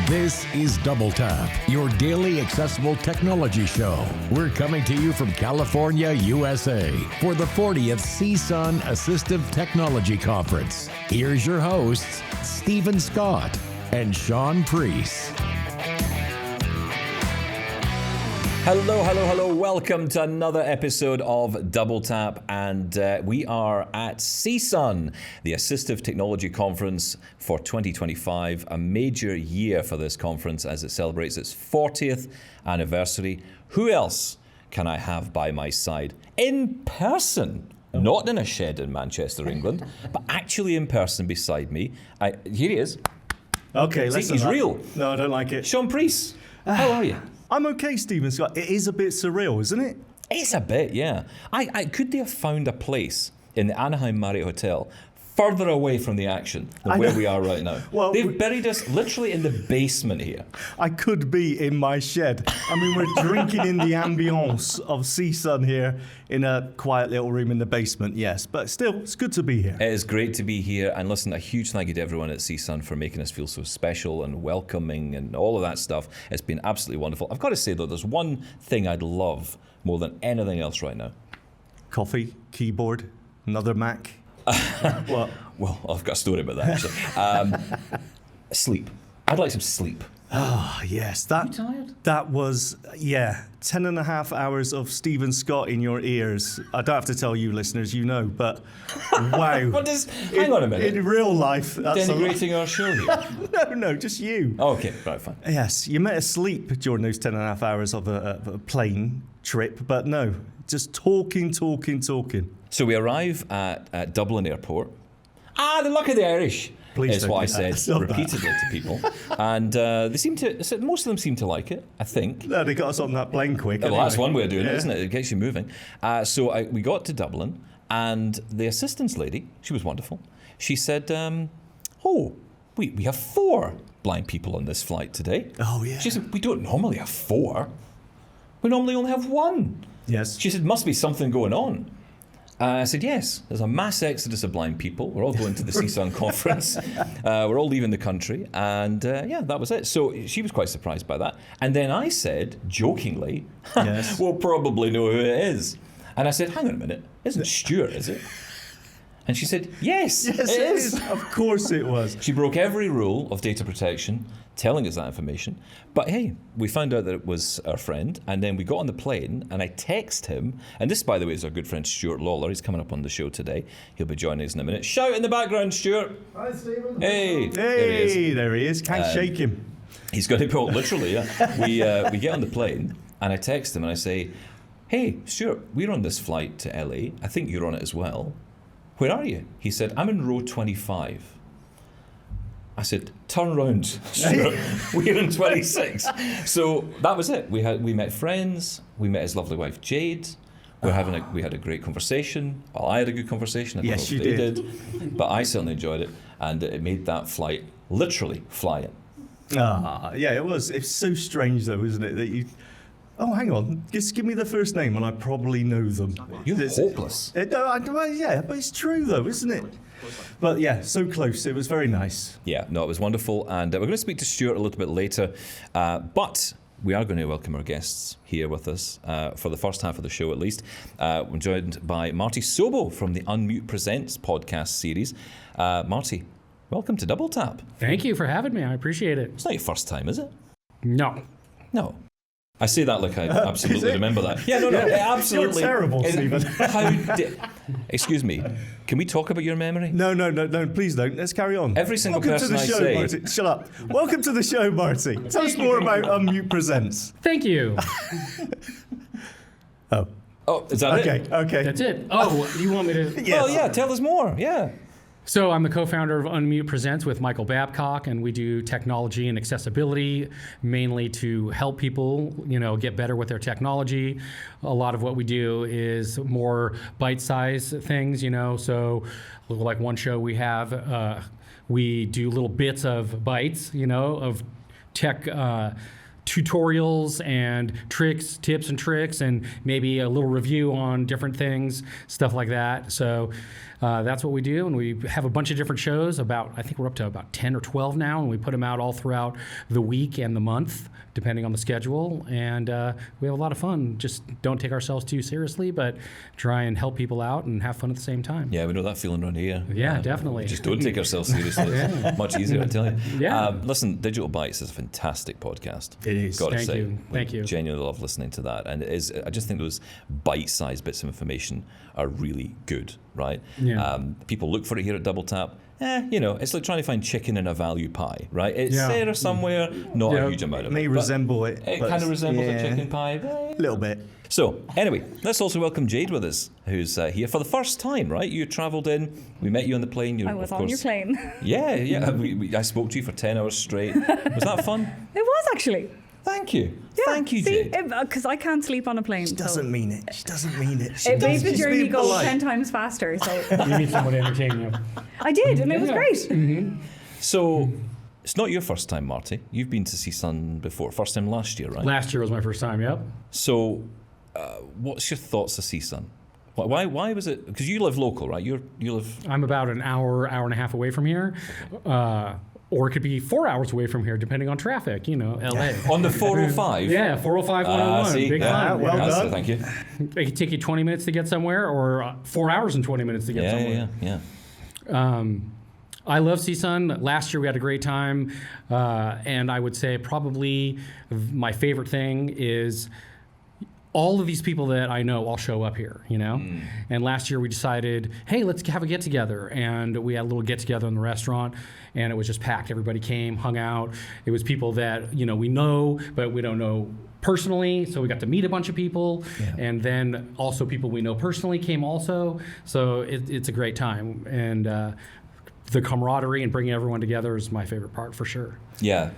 This is Double Tap, your daily accessible technology show. We're coming to you from California, USA, for the 40th CSUN Assistive Technology Conference. Here's your hosts, Stephen Scott and Shaun Preece. Hello. Welcome to another episode of Double Tap, and we are at CSUN, the Assistive Technology Conference for 2025, a major year for this conference as it celebrates its 40th anniversary. Who else can I have by my side? In person, not in a shed in Manchester, England, but actually in person beside me. Here he is. Okay, he's real. No, I don't like it. Shaun Preece, how are you? I'm okay, Stephen Scott. It is a bit surreal, isn't it? It's a bit, yeah. Could they have found a place in the Anaheim Marriott Hotel further away from the action than where we are right now? Well, they've buried us literally in the basement here. I could be in my shed. I mean, we're drinking in the ambience of CSUN here in a quiet little room in the basement, yes. But still, it's good to be here. It is great to be here. And listen, a huge thank you to everyone at CSUN for making us feel so special and welcoming and all of that stuff. It's been absolutely wonderful. I've got to say, though, there's one thing I'd love more than anything else right now. Coffee, keyboard, another Mac. What? Well, I've got a story about that, actually. Sleep. I'd like some sleep. Oh, yes. Are you tired? That was, 10 and a half hours of Stephen Scott in your ears. I don't have to tell you, listeners, you know, but wow. Hang on a minute. In real life, that's denigrating our show here. No, just you. Oh, okay, right, fine. Yes, you met asleep during those 10 and a half hours of a plane trip, but no, just talking. So we arrive at Dublin Airport. The luck of the Irish. Please is don't what I do that. said repeatedly to people, and most of them seem to like it. I think. No, they got us on that plane quick. Well, anyway. that's one way of doing it, isn't it? It gets you moving. We got to Dublin, and the assistance lady, she was wonderful. She said, we have 4 blind people on this flight today. Oh yeah. She said, we don't normally have 4. We normally only have 1. Yes. She said, must be something going on. I said, yes, there's a mass exodus of blind people. We're all going to the CSUN conference. We're all leaving the country. And that was it. So she was quite surprised by that. And then I said, jokingly, yes. We'll probably know who it is. And I said, hang on a minute, isn't Stuart, is it? And she said, yes, it is. Of course it was. She broke every rule of data protection, telling us that information. But hey, we found out that it was our friend, and then we got on the plane, and I texted him, and this, by the way, is our good friend Jade Lawler. He's coming up on the show today. He'll be joining us in a minute. Shout in the background, Stuart. Hi, Stephen. Hey, there he is. Can't shake him. He's going to go, literally, yeah. We get on the plane, and I text him, and I say, hey, Stuart, we're on this flight to LA. I think you're on it as well. Where are you? He said, I'm in row 25. I said, turn round, Stuart. We're in 26. So that was it. We met friends. We met his lovely wife, Jade. We had a great conversation. Well, I had a good conversation. I don't know if they did. But I certainly enjoyed it. And it made that flight literally flying. It was. It's so strange, though, isn't it? That you... Oh, hang on. Just give me the first name and I probably know them. You're hopeless. But it's true, though, isn't it? But yeah, so close. It was very nice. Yeah, no, it was wonderful. And we're going to speak to Stuart a little bit later. But we are going to welcome our guests here with us for the first half of the show, at least. We're joined by Marty Sobo from the Unmute Presents podcast series. Marty, welcome to Double Tap. Thank you for having me. I appreciate it. It's not your first time, is it? No. I say that like I absolutely remember that. Yeah, no, absolutely. You're terrible, Stephen. Excuse me, can we talk about your memory? No, please don't. Let's carry on. Every single Welcome person to the show, say... Marty. Shut up. Welcome to the show, Marty. Tell us more about Unmute Presents. Thank you. Oh, is that it? Okay. That's it. Oh, you want me to... Yes. Well, yeah, tell us more, yeah. So I'm the co-founder of Unmute Presents with Michael Babcock, and we do technology and accessibility, mainly to help people, get better with their technology. A lot of what we do is more bite-sized things, So like one show we have, we do little bits of bites, of tech tutorials and tips and tricks, and maybe a little review on different things, stuff like that. So That's what we do, and we have a bunch of different shows. I think we're up to about 10 or 12 now, and we put them out all throughout the week and the month, depending on the schedule. And we have a lot of fun. Just don't take ourselves too seriously, but try and help people out and have fun at the same time. Yeah, we know that feeling around here. Yeah, definitely. Just don't take ourselves seriously. It's much easier, I tell you. Yeah. Listen, Digital Bites is a fantastic podcast. It is. Got to Thank say. you. Thank you. Genuinely love listening to that. And it is, I just think those bite-sized bits of information are really good, right? Yeah. People look for it here at Double Tap. It's like trying to find chicken in a value pie, right? It's Yeah. there somewhere, not a huge amount of May it. resemble it. It but kind of resembles yeah, a chicken pie. A little bit. So, anyway, let's also welcome Jade with us, who's here for the first time, right? You travelled in, we met you on the plane. You, I was of on your course, plane. Yeah. I spoke to you for 10 hours straight. Was that fun? It was actually. Thank you. Yeah, Thank you, Jade. Because I can't sleep on a plane. She doesn't mean it. She doesn't mean it. She It made does. the She's journey being go polite. 10 times faster. So You need someone to entertain you. I did, and it was Yeah. great. So, it's not your first time, Marty. You've been to CSUN before. First time last year, right? Last year was my first time, yep. So, what's your thoughts of CSUN? Why was it? Because you live local, right? You live. I'm about an hour and a half away from here. Or it could be 4 hours away from here, depending on traffic, LA. On the 405? Yeah, 405, 101. See, Big fun. well That's done. it, thank you. It could take you 20 minutes to get somewhere, or 4 hours and 20 minutes to get somewhere. Yeah. I love CSUN. Last year we had a great time, and I would say probably my favorite thing is all of these people that I know all show up here, And last year we decided, hey, let's have a get together, and we had a little get together in the restaurant, and it was just packed. Everybody came, hung out. It was people that we know, but we don't know personally, so we got to meet a bunch of people, and then also people we know personally came also. So it's a great time, and the camaraderie and bringing everyone together is my favorite part for sure. Yeah.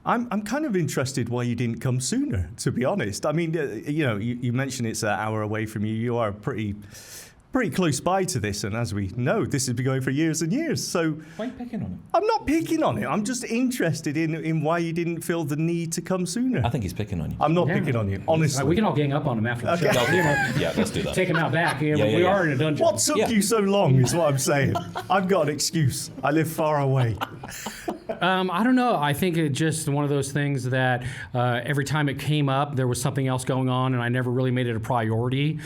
I'm kind of interested why you didn't come sooner, to be honest. I mean, you mentioned it's an hour away from you. You are pretty close by to this, and as we know, this has been going for years and years. So Why are you picking on him? I'm not picking on it. I'm just interested in why you didn't feel the need to come sooner. I think he's picking on you. I'm not Yeah. picking on you, honestly. We can all gang up on him after the show. Yeah, let's do that. Take him out back. yeah, We yeah. are in a dungeon. What took Yeah. you so long is what I'm saying. I've got an excuse. I live far away. I don't know. I think it's just one of those things that every time it came up, there was something else going on, and I never really made it a priority.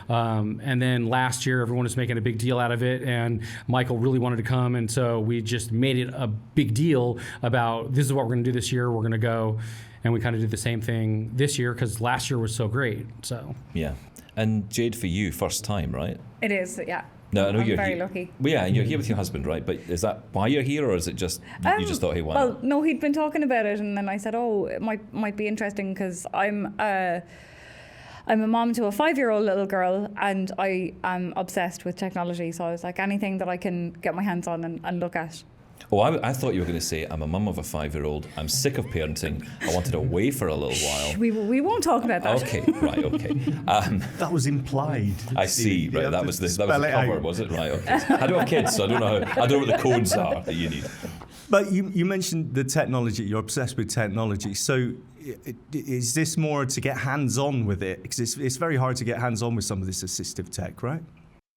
And then last year, everyone was making a big deal out of it, and Michael really wanted to come, and so we just made it a big deal about this is what we're going to do this year. We're going to go, and we kind of did the same thing this year because last year was so great. So Yeah. And Jade, for you, first time, right? It is, yeah. No, I know I'm you're very here. lucky. Well, yeah, and you're here with your husband, right? But is that why you're here, or is it just you just thought, hey, why Well, not? no, he'd been talking about it, and then I said, oh, it might be interesting because I'm a mom to a 5-year-old little girl, and I am obsessed with technology. So I was like, anything that I can get my hands on and look at. Oh, I thought you were going to say, I'm a mum of a 5-year-old. I'm sick of parenting. I wanted away for a little while. We won't talk about that. Okay, right, okay. That was implied. I see. You Right, have that to was the spell it cover, out. was it? Right, okay. I don't have kids, so I don't know what the codes are that you need. But you mentioned the technology. You're obsessed with technology. So is this more to get hands-on with it? Because it's very hard to get hands-on with some of this assistive tech, right?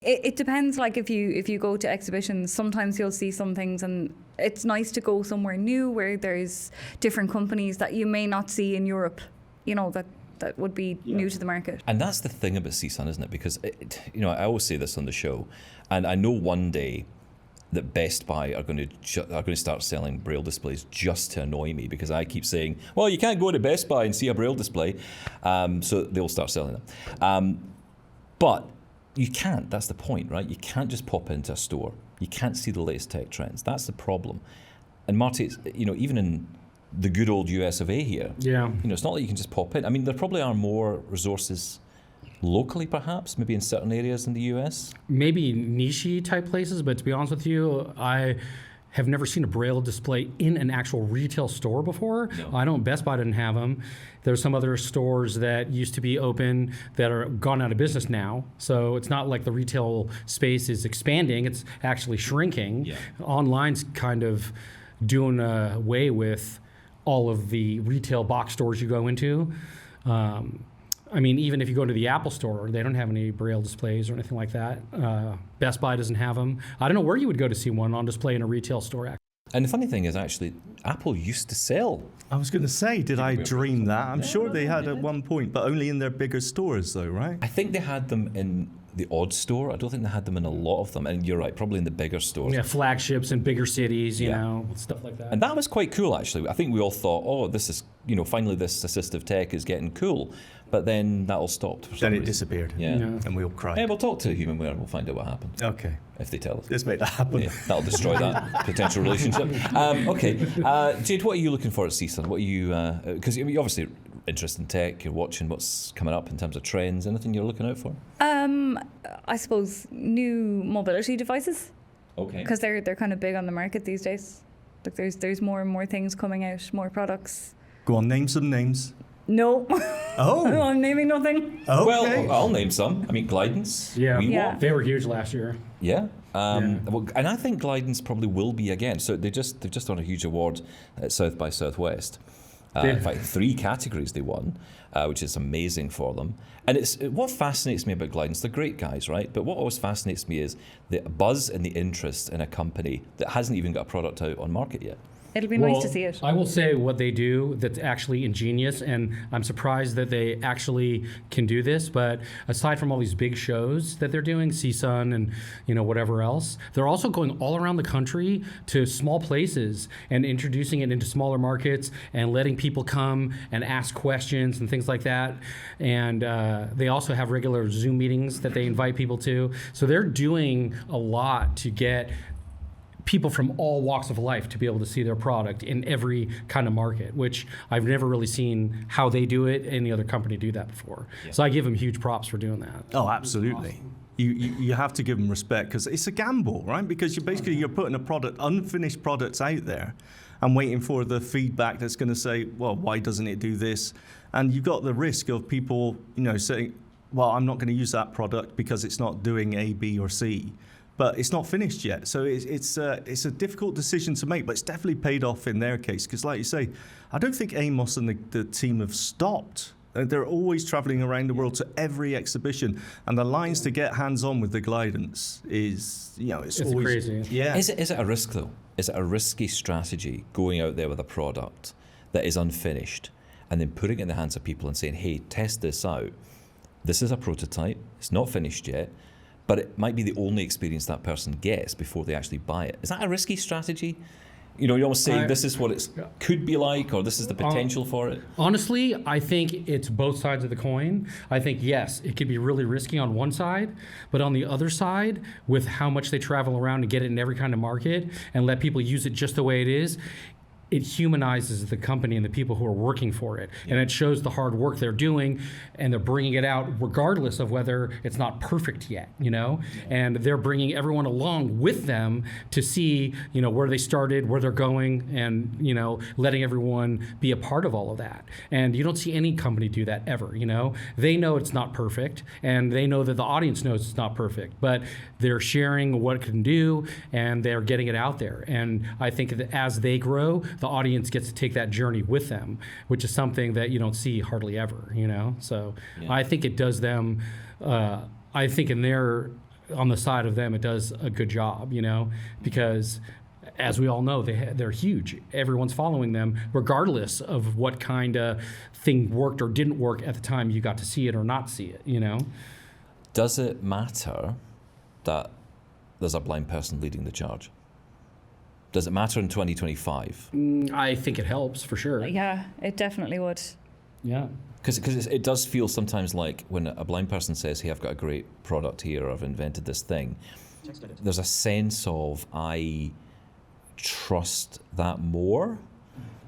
It depends. Like if you go to exhibitions, sometimes you'll see some things, and it's nice to go somewhere new where there's different companies that you may not see in Europe. That would be new to the market. And that's the thing about CSUN, isn't it? Because I always say this on the show, and I know one day that Best Buy are going to start selling Braille displays just to annoy me, because I keep saying, well, you can't go to Best Buy and see a Braille display, so they'll start selling them. But you can't. That's the point, right? You can't just pop into a store. You can't see the latest tech trends. That's the problem. And Marty, even in the good old US of A here, it's not like you can just pop in. I mean, there probably are more resources locally, perhaps, maybe in certain areas in the US. maybe niche type places, but to be honest with you, I have never seen a Braille display in an actual retail store before. No. I don't. Best Buy didn't have them. There's some other stores that used to be open that are gone out of business now. So it's not like the retail space is expanding. It's actually shrinking. Yeah. Online's kind of doing away with all of the retail box stores you go into. I mean, even if you go to the Apple store, they don't have any Braille displays or anything like that. Best Buy doesn't have them. I don't know where you would go to see one on display in a retail store. And the funny thing is, actually, Apple used to sell. I was going to say, did I dream that? I'm sure they had at one point, but only in their bigger stores, though, right? I think they had them in the odd store. I don't think they had them in a lot of them. And you're right, probably in the bigger stores. Yeah, flagships in bigger cities, you know, stuff like that. And that was quite cool, actually. I think we all thought, oh, this is, finally this assistive tech is getting cool. But then that all stopped. For some Then it reason. disappeared. Yeah. And we all cried. Yeah, we'll talk to Human Wear and we'll find out what happened. Okay. If they tell us. Let's make that happen. Yeah, that'll destroy that potential relationship. Okay. Jade, what are you looking for at CSUN? What are you, because you're obviously interested in tech, you're watching what's coming up in terms of trends. Anything you're looking out for? I suppose new mobility devices. Okay. Because they're kind of big on the market these days. Like there's more and more things coming out, more products. Go on, name some names. No. Oh. I'm naming nothing. Okay. Well, I'll name some. I mean, Glidance. Yeah. Yeah. They were huge last year. Yeah. Well, and I think Glidance probably will be again. So they've just won a huge award at South by Southwest. In fact, 3 categories they won, which is amazing for them. And what fascinates me about Glidance, they're great guys, right? But what always fascinates me is the buzz and the interest in a company that hasn't even got a product out on market yet. It'll be nice to see it. I will say what they do that's actually ingenious, and I'm surprised that they actually can do this. But aside from all these big shows that they're doing, CSUN and whatever else, they're also going all around the country to small places and introducing it into smaller markets and letting people come and ask questions and things like that. And they also have regular Zoom meetings that they invite people to. So they're doing a lot to get people from all walks of life to be able to see their product in every kind of market, which I've never really seen how they do it, any other company do that before. Yeah. So I give them huge props for doing that. Oh, absolutely. Awesome. You have to give them respect because it's a gamble, right? Because you're putting unfinished products out there and waiting for the feedback that's going to say, well, why doesn't it do this? And you've got the risk of people, saying, well, I'm not going to use that product because it's not doing A, B, or C. But it's not finished yet, so it's a difficult decision to make. But it's definitely paid off in their case, because like you say, I don't think Amos and the team have stopped. They're always traveling around the world to every exhibition, and the lines to get hands-on with the Glidance is, it's always crazy. Yeah. Is it a risk though? Is it a risky strategy going out there with a product that is unfinished and then putting it in the hands of people and saying, "Hey, test this out. This is a prototype. It's not finished yet." But it might be the only experience that person gets before they actually buy it. Is that a risky strategy? You almost say this is what it could be like, or this is the potential for it? Honestly, I think it's both sides of the coin. I think, yes, it could be really risky on one side, but on the other side, with how much they travel around to get it in every kind of market and let people use it just the way it is, it humanizes the company and the people who are working for it. Yeah. And it shows the hard work they're doing, and they're bringing it out regardless of whether it's not perfect yet, Yeah. And they're bringing everyone along with them to see, where they started, where they're going, and, letting everyone be a part of all of that. And you don't see any company do that ever, They know it's not perfect, and they know that the audience knows it's not perfect, but they're sharing what it can do, and they're getting it out there. And I think that as they grow, the audience gets to take that journey with them, which is something that you don't see hardly ever, So yeah. I think it does them, I think on the side of them, it does a good job, because as we all know, they're huge. Everyone's following them, regardless of what kind of thing worked or didn't work at the time you got to see it or not see it, Does it matter that there's a blind person leading the charge? Does it matter in 2025? I think it helps, for sure. Yeah, it definitely would. Yeah. Because it does feel sometimes like when a blind person says, "Hey, I've got a great product here, or I've invented this thing," there's a sense of, I trust that more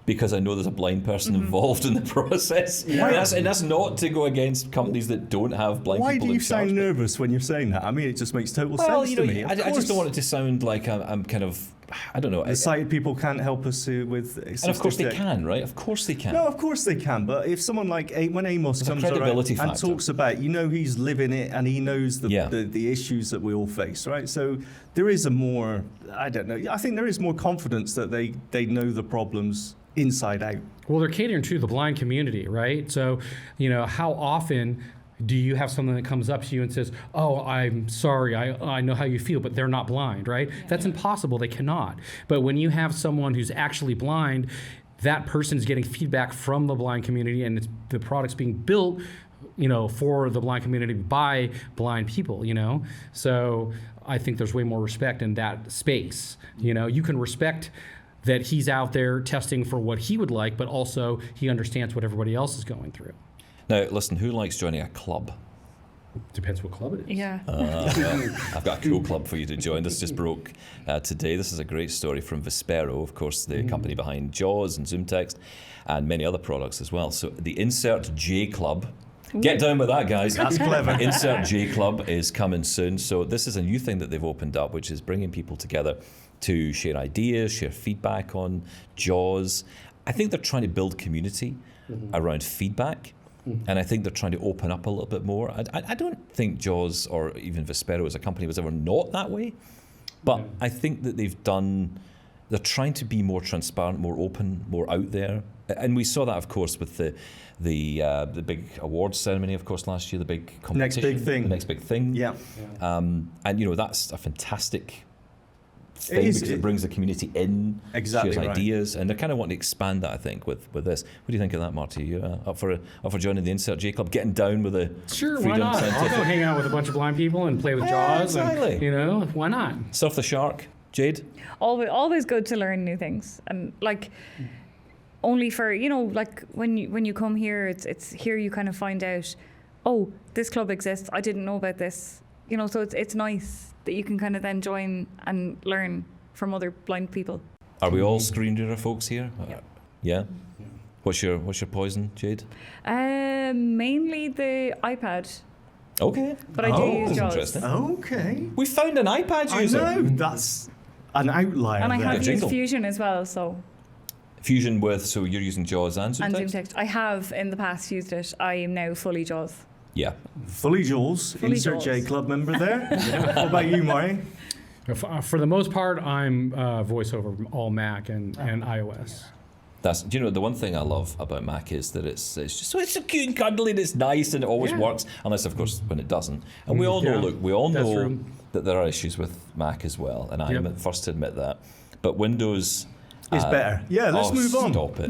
because I know there's a blind person involved in the process. Yeah. And that's not to go against companies that don't have blind people in charge. Why do you sound nervous when you're saying that? I mean, it just makes total sense to me. I just don't want it to sound like I'm kind of, I don't know. The sighted people can't help us with assistive And of course they tech. can, right? Of course they can. No, of course they can. But if someone like when Amos There's comes a credibility around and factor. talks about, he's living it and he knows the issues that we all face, right? So there is I don't know. I think there is more confidence that they know the problems inside out. Well, they're catering to the blind community, right? So, how often do you have someone that comes up to you and says, "Oh, I'm sorry, I know how you feel," but they're not blind, right? That's impossible. They cannot. But when you have someone who's actually blind, that person's getting feedback from the blind community, and the product's being built, for the blind community by blind people, So I think there's way more respect in that space. You can respect that he's out there testing for what he would like, but also he understands what everybody else is going through. Now, listen, who likes joining a club? Depends what club it is. Yeah. I've got a cool club for you to join. This just broke today. This is a great story from Vispero, of course, the company behind JAWS and Zoom Text and many other products as well. So the Insert J Club. Get down with that, guys. That's clever. Insert J Club is coming soon. So this is a new thing that they've opened up, which is bringing people together to share ideas, share feedback on JAWS. I think they're trying to build community around feedback. And I think they're trying to open up a little bit more. I don't think JAWS or even Vispero as a company was ever not that way. But I think that they're trying to be more transparent, more open, more out there. And we saw that, of course, with the big awards ceremony, of course, last year, the big competition. Next big thing. The next big thing. Yeah. And, that's a fantastic thing because it brings the community in, shares ideas, and they're kind of wanting to expand that, I think, with this. What do you think of that, Marty? You up for joining the Insert J Club, getting down with the Sure, Freedom why not? Scientific? I'll go hang out with a bunch of blind people and play with JAWS. Exactly. And, why not? Surf the shark, Jade? Always good to learn new things, and only for when you come here, it's here you kind of find out, oh, this club exists. I didn't know about this. So it's nice that you can kind of then join and learn from other blind people. Are we all screen reader folks here? Yeah. What's your poison, Jade? Mainly the iPad. Okay. But I do use JAWS. Interesting. Okay. We found an iPad user. I know, that's an outlier. And I there. have used Fusion as well, so. Fusion so you're using JAWS and Zoom And Text? Zoom Text. I have in the past used it. I am now fully JAWS. Yeah. Fully JAWS, Insert J Club member there. What about you, Marty? For the most part, I'm voice over all Mac and iOS. The one thing I love about Mac is that it's so cute and cuddly and it's nice and it always works, unless of course when it doesn't. And we all know, that there are issues with Mac as well, and I'm the first to admit that. But Windows is better. Yeah, let's move on. Stop it.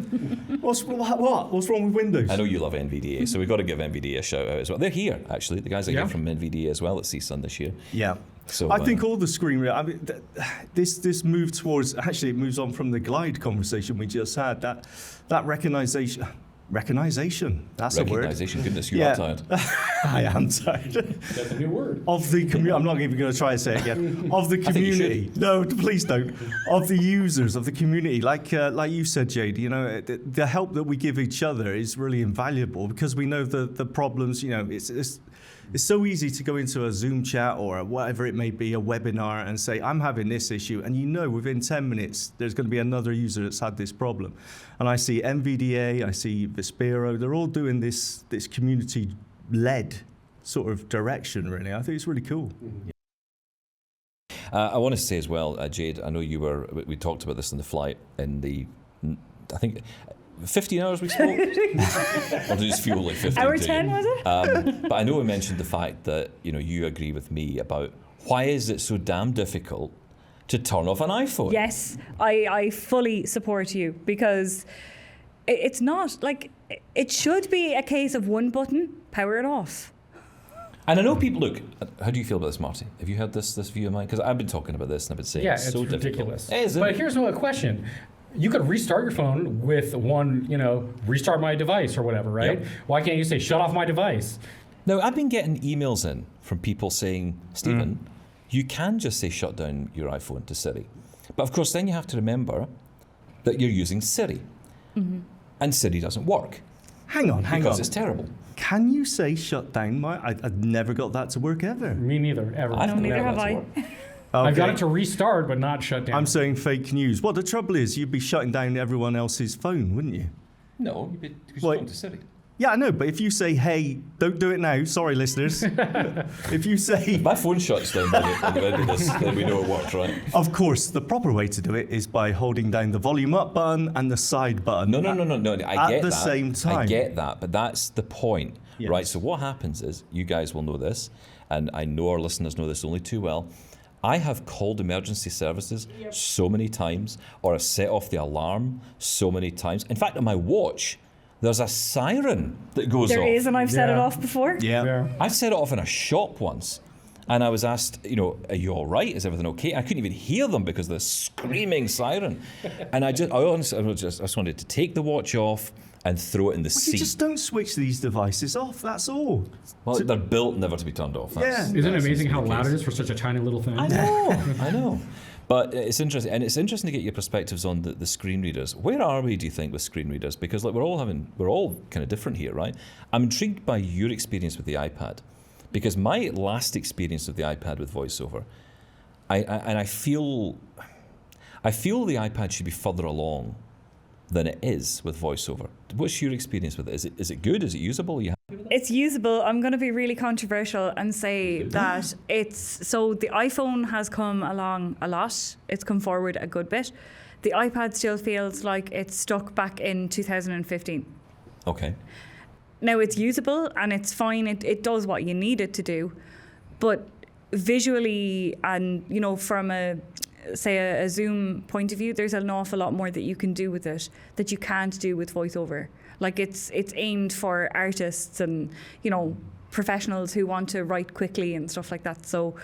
What's wrong with Windows? I know you love NVDA, so we've got to give NVDA a shout out as well. They're here, actually. The guys are here from NVDA as well at CSUN this year. Yeah. So I think all the screen reader. I mean, this move towards it moves on from the Glide conversation we just had. That recognition. That's a word. Recognition. Goodness, you are tired. I am tired. That's a new word. Of the community. I'm not even going to try and say it again. Of the community. No, please don't. Of the users, of the community. Like you said, Jade, the help that we give each other is really invaluable because we know the problems. It's so easy to go into a Zoom chat or whatever it may be, a webinar, and say, I'm having this issue. And within 10 minutes, there's going to be another user that's had this problem. And I see NVDA, I see Vispero, they're all doing this community-led sort of direction, really. I think it's really cool. I want to say as well, Jade, I know we talked about this on the flight in I think, 15 hours we spoke? Or did it just feel like 15? Hour 10, was it? But I know we mentioned the fact that, you agree with me about why is it so damn difficult to turn off an iPhone? Yes, I fully support you because it's not it should be a case of one button, power it off. And I know people, look, how do you feel about this, Marty? Have you heard this view of mine? Because I've been talking about this and I've been saying it's so ridiculous. Difficult. But here's a question. You could restart your phone with one, restart my device or whatever, right? Yep. Why can't you say, shut off my device? Now, I've been getting emails in from people saying, Stephen, you can just say shut down your iPhone to Siri. But of course, then you have to remember that you're using Siri. Mm-hmm. And Siri doesn't work. Hang on. Because it's terrible. Can you say shut down I've never got that to work ever. Me neither, ever. No, neither have I. Okay. I've got it to restart, but not shut down. I'm saying fake news. Well, the trouble is, you'd be shutting down everyone else's phone, wouldn't you? No, you'd be responding to Siri. Yeah, I know, but if you say, hey, don't do it now, sorry, listeners. If you say... My phone shuts down by the end of this, then we know it worked, right? Of course, the proper way to do it is by holding down the volume up button and the side button. No, I get that. At the same time. I get that, but that's the point, Yes. right? So what happens is, you guys will know this, and I know our listeners know this only too well, I have called emergency services so many times, or I've set off the alarm so many times. In fact, on my watch, there's a siren that goes off. There is, and I've set it off before. Yeah. I set it off in a shop once, and I was asked, are you all right? Is everything okay? I couldn't even hear them because of the screaming siren. And I just wanted to take the watch off and throw it in the You sea. just don't switch these devices off, that's all. Well, they're built never to be turned off. Yeah. Isn't it amazing how loud it is for such a tiny little thing? I know. But it's interesting, and it's interesting to get your perspectives on the screen readers. Where are we, do you think, with screen readers? Because we're all kind of different here, right? I'm intrigued by your experience with the iPad, because my last experience of the iPad with VoiceOver, I feel the iPad should be further along than it is with VoiceOver. What's your experience with it? Is it good? Is it usable? It's usable. I'm going to be really controversial and say that the iPhone has come along a lot. It's come forward a good bit. The iPad still feels like it's stuck back in 2015. Okay. Now it's usable and it's fine. It does what you need it to do, but visually and from a Zoom point of view, there's an awful lot more that you can do with it that you can't do with VoiceOver. Like it's aimed for artists and professionals who want to write quickly and stuff like that. So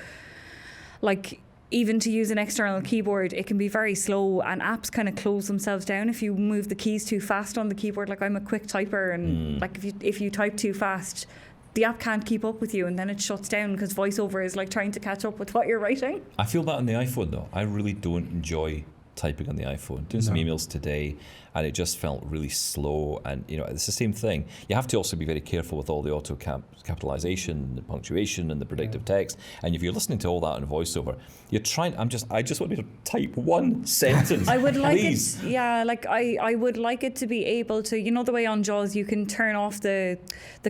like even to use an external keyboard, it can be very slow, and apps kind of close themselves down if you move the keys too fast on the keyboard. Like I'm a quick typer, and like if you type too fast, the app can't keep up with you, and then it shuts down because VoiceOver is like trying to catch up with what you're writing. I feel that on the iPhone though. I really don't enjoy typing on the iPhone. Doing some emails today, and it just felt really slow. And it's the same thing. You have to also be very careful with all the auto capitalization, the punctuation, and the predictive text. And if you're listening to all that in VoiceOver, you're trying. I just want you to type one sentence. I would like please. it. Yeah, like I would like it to be able to. The way on JAWS you can turn off the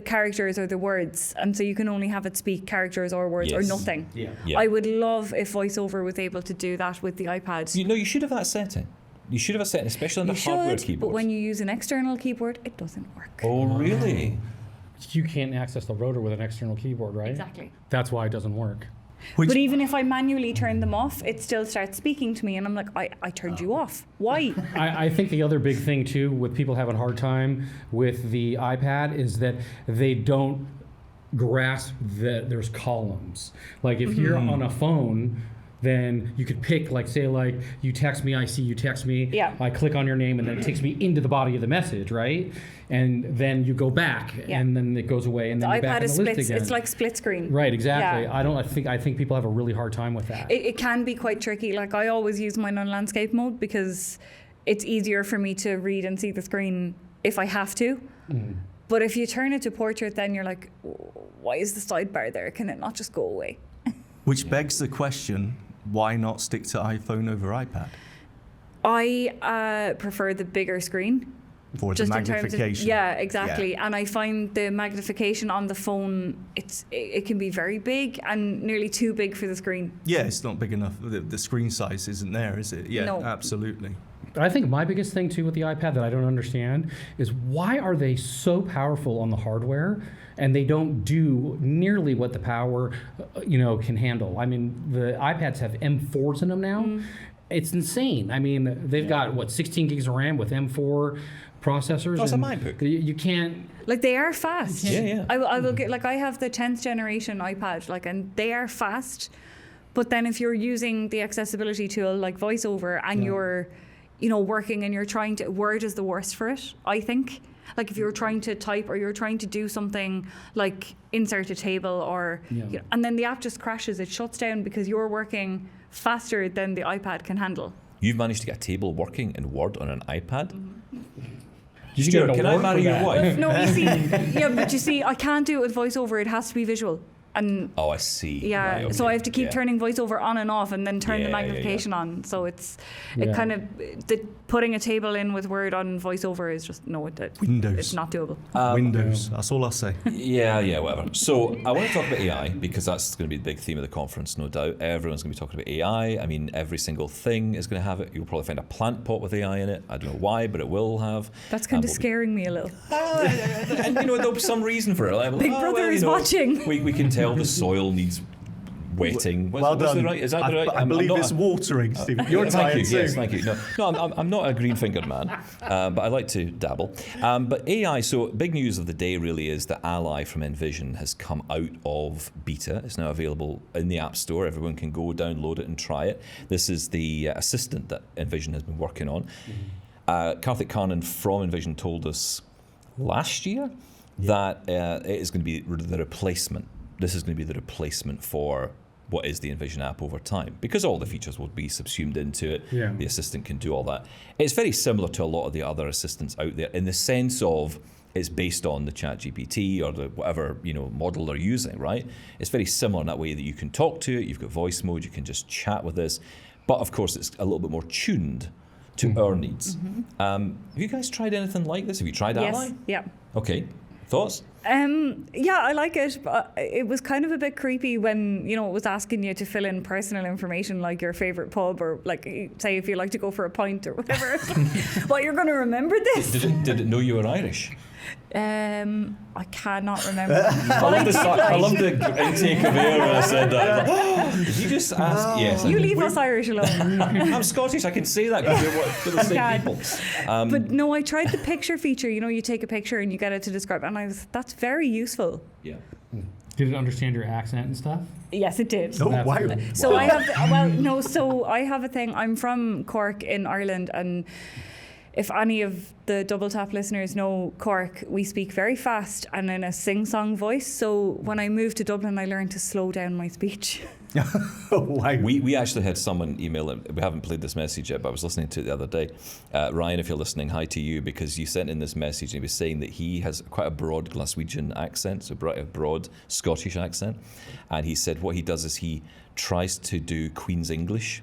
characters or the words, and so you can only have it speak characters or words or nothing. Yeah. I would love if VoiceOver was able to do that with the iPad. You should have that setting. You should have a setting, especially on the hardware keyboard. But when you use an external keyboard, it doesn't work. Oh, really? You can't access the rotor with an external keyboard, right? Exactly. That's why it doesn't work. But even if I manually turn them off, it still starts speaking to me, and I'm like, I turned you off. Why? I think the other big thing, too, with people having a hard time with the iPad is that they don't grasp that there's columns. Like if you're on a phone, then you could pick, you text me, I see you text me. Yeah. I click on your name, and then it takes me into the body of the message, right? And then you go back, and then it goes away, and then The you're back iPad in is the split. list again. It's like split screen. Right, exactly. Yeah. I think people have a really hard time with that. It can be quite tricky. Like I always use mine on landscape mode because it's easier for me to read and see the screen if I have to. But if you turn it to portrait, then you're like, why is the sidebar there? Can it not just go away? Which begs the question, why not stick to iPhone over iPad? I prefer the bigger screen. For the magnification. Yeah, exactly. Yeah. And I find the magnification on the phone, it can be very big and nearly too big for the screen. Yeah, it's not big enough. The screen size isn't there, is it? Yeah, No. Absolutely. I think my biggest thing too with the iPad that I don't understand is why are they so powerful on the hardware and they don't do nearly what the power can handle. I mean, the iPads have M4s in them now. It's insane. I mean, they've got 16 gigs of RAM with M4 processors. That's a MacBook. You can't. Like they are fast. Yeah. I will get I have the 10th generation iPad, and they are fast. But then if you're using the accessibility tool like VoiceOver and you're working and you're trying to, Word is the worst for it, I think. Like if you're trying to type or you're trying to do something like insert a table or, and then the app just crashes, it shuts down because you're working faster than the iPad can handle. You've managed to get a table working in Word on an iPad? You Stuart, get an can I award marry for your that. wife? No, you see, but I can't do it with VoiceOver. It has to be visual. And I see. yeah, Right, okay. so I have to keep Yeah. turning voiceover on and off, and then turn the Yeah, yeah, magnification on. So it Yeah. kind of putting a table in with Word on voiceover is just Windows. It's not doable. Windows. That's all I'll say. Yeah, whatever. So I want to talk about AI because that's going to be the big theme of the conference, no doubt. Everyone's going to be talking about AI. I mean, every single thing is going to have it. You'll probably find a plant pot with AI in it. I don't know why, but it will have. That's kind of scaring me a little. And there'll be some reason for it. Like, Big Brother is watching. We can tell the soil needs wetting. Well done. Is that the right? I believe it's watering, Stephen. You're thank tired you. too. Yes, thank you. No, I'm not a green-fingered man, but I like to dabble. But AI. So big news of the day really is that Ally from Envision has come out of beta. It's now available in the App Store. Everyone can go download it and try it. This is the assistant that Envision has been working on. Karthik Kannan from Envision told us last year that it is going to be the replacement. This is going to be the replacement for what is the Envision app over time, because all the features will be subsumed into it. Yeah. The assistant can do all that. It's very similar to a lot of the other assistants out there in the sense of it's based on the ChatGPT or the whatever model they're using, right? It's very similar in that way that you can talk to it. You've got voice mode. You can just chat with this, but of course it's a little bit more tuned to our needs. Have you guys tried anything like this? Have you tried Ally? Yes. Yeah. Okay. Thoughts? Yeah, I like it, but it was kind of a bit creepy when, it was asking you to fill in personal information like your favourite pub or like, say, if you like to go for a pint or whatever. What, you're going to remember this? Did it know you were Irish? I cannot remember. I love the intake of air when I said that. Like, did you just ask? Yes. You leave us Irish alone. I'm Scottish. I can say that because we're the same people. But no, I tried the picture feature. You take a picture and you get it to describe, and that's very useful. Yeah. Did it understand your accent and stuff? Yes, it did. Oh, That's wow. good. So I have a thing. I'm from Cork in Ireland, and if any of the Double Tap listeners know Cork, we speak very fast and in a sing-song voice. So when I moved to Dublin, I learned to slow down my speech. Oh, wow. We actually had someone email it. We haven't played this message yet, but I was listening to it the other day. Ryan, if you're listening, hi to you, because you sent in this message and he was saying that he has quite a broad Glaswegian accent, so a broad Scottish accent. And he said what he does is he tries to do Queen's English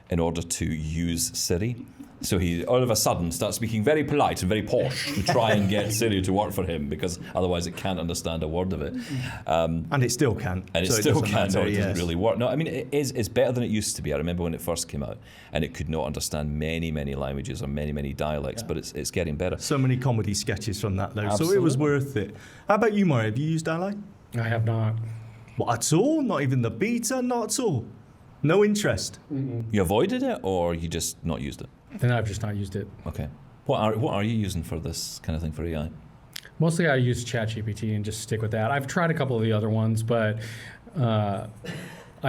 in order to use Siri. So he all of a sudden starts speaking very polite and very posh to try and get Siri to work for him, because otherwise it can't understand a word of it. And it still can. And it so still doesn't can't, matter, or it doesn't yes. really work. No, I mean, it's better than it used to be. I remember when it first came out, and it could not understand many, many languages or many, many dialects, but it's getting better. So many comedy sketches from that, though. So it was worth it. How about you, Mario? Have you used Ally? I have not. What, at all? Not even the beta? Not at all? No interest? You avoided it, or you just not used it? Then I've just not used it. Okay. What are you using for this kind of thing for AI? Mostly I use ChatGPT and just stick with that. I've tried a couple of the other ones, but I